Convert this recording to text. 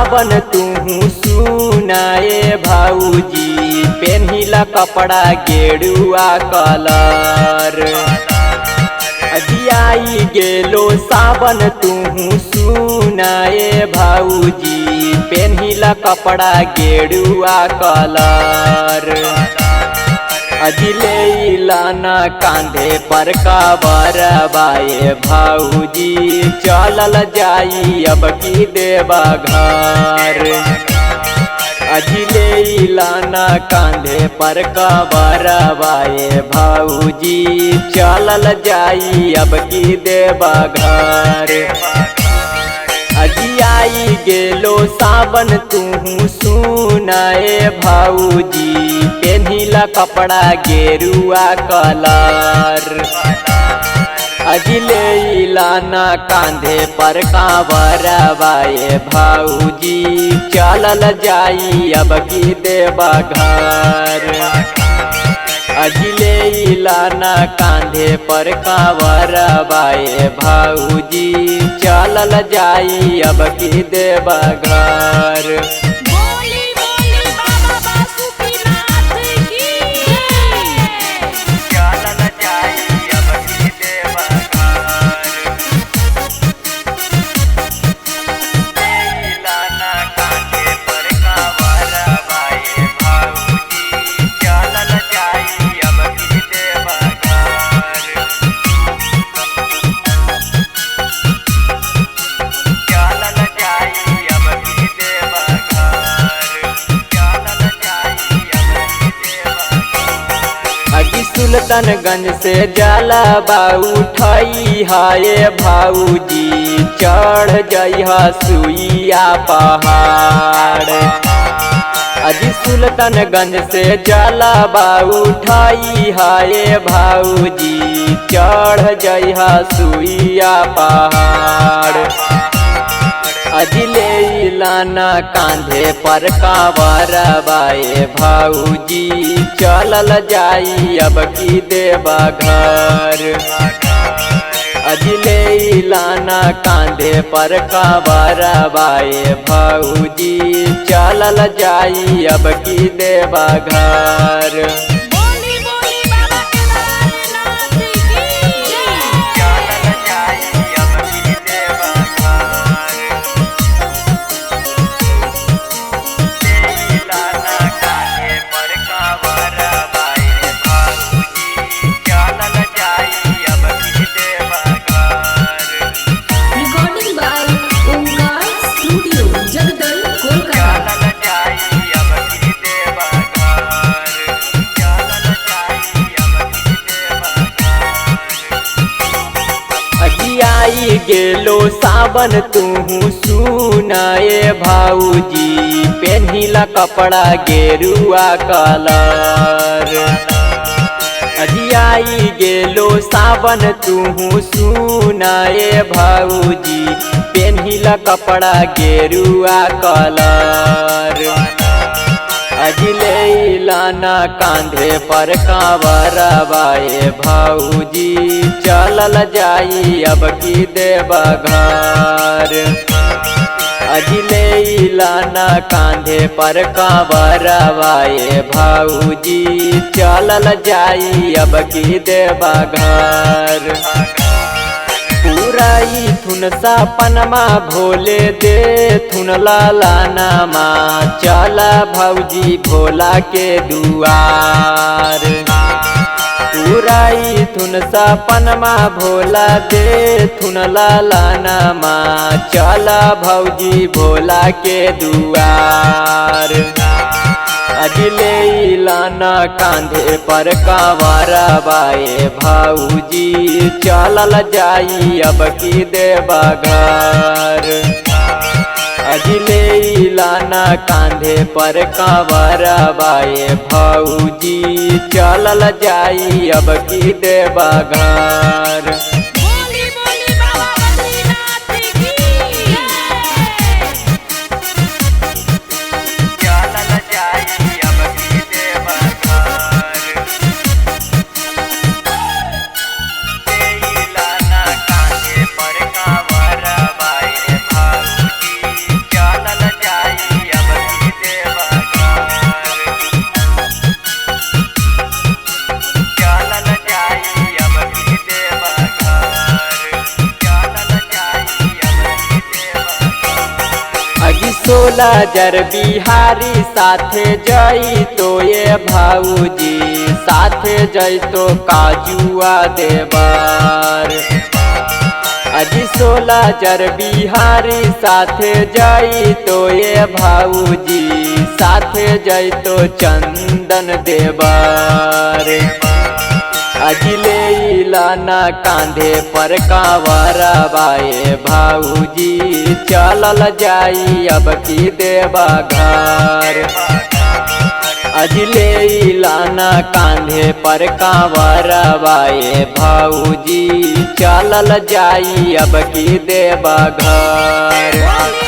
सावन तू सुनाए भाऊजी पेन्हिला कपड़ा गेरुआ कलर। आई गेलो सावन तू सुनाए भाऊजी पेन्हिला कपड़ा गेरुआ कलर। अजिले लाना कांधे पर काबर बाए भाऊजी चलल जाई अब की देवा घर। अजिले लाना कांधे पर काबर बाए भाऊजी चलल जाई अब की देवा घर। अजी आई गेलो सावन तू सुनाए भाऊजी पेन्हिला कपड़ा गेरुआ कलर। अजिले लाना कांधे पर कांवर बाए भाऊजी चलल जाई अब की देवा घर। अजिले लाना कांधे पर कांवर बाए भाऊजी चलल जाई अब की देवा घर। सुल्तानगंज से जाला उठाई हाय भाऊजी चढ़ जइहा सुइया पहाड़। अजी सुल्तानगंज से जाला उठाई हाय भाऊजी चढ़ जइहा सुइया पहाड़। अजिले लाना कांधे पर कांवर बाए भाऊजी चलल जाई अब की देवा घर। अजिले लाना कांधे पर कांवर बाए भाऊजी चलल जाई अब की देवा घर। आई गेलो सावन तू सुनाए भाऊजी पेन्हिला कपड़ा गेरुआ कलर। अजी आई गेलो सावन तू सुनाए भाऊजी पेन्हिला कपड़ा गेरुआ कलर। अजिले लाना कांधे पर कांवर बाए भाऊजी चलल जाई अब की देवा घर। अजिले लाना कांधे पर कांवर बाए भाऊजी चलल जाई अब की देवा घर। पूराई थुन सपनमा भोले दे थुन लालाना माँ चला भाऊजी भोला के दुआर। पूराई थुन सपनमा भोला दे थुन लालाना माँ चला भाऊजी भोला के दुआर। अजिले लाना कांधे पर कांवर बाए भाऊजी चलल जाई अब की देवा घर। अजिले लाना कांधे पर कांवर बाए भाऊजी चलल जाई अब की देवा घर। चलल जाई 16 जर बिहारी साथे जई तो ये भाऊजी साथे जई तो काजुआ देवर। अजी 16 जर बिहारी साथे जई तो ये भाऊजी साथे जई तो चंदन देवर। अजिले लाना कांधे पर कांवरा बाए भाऊजी चलल जाई अब की देवा घर। अजिले लाना कांधे पर कांवरा बाए भाऊजी चलल जाई अब की देवा घर।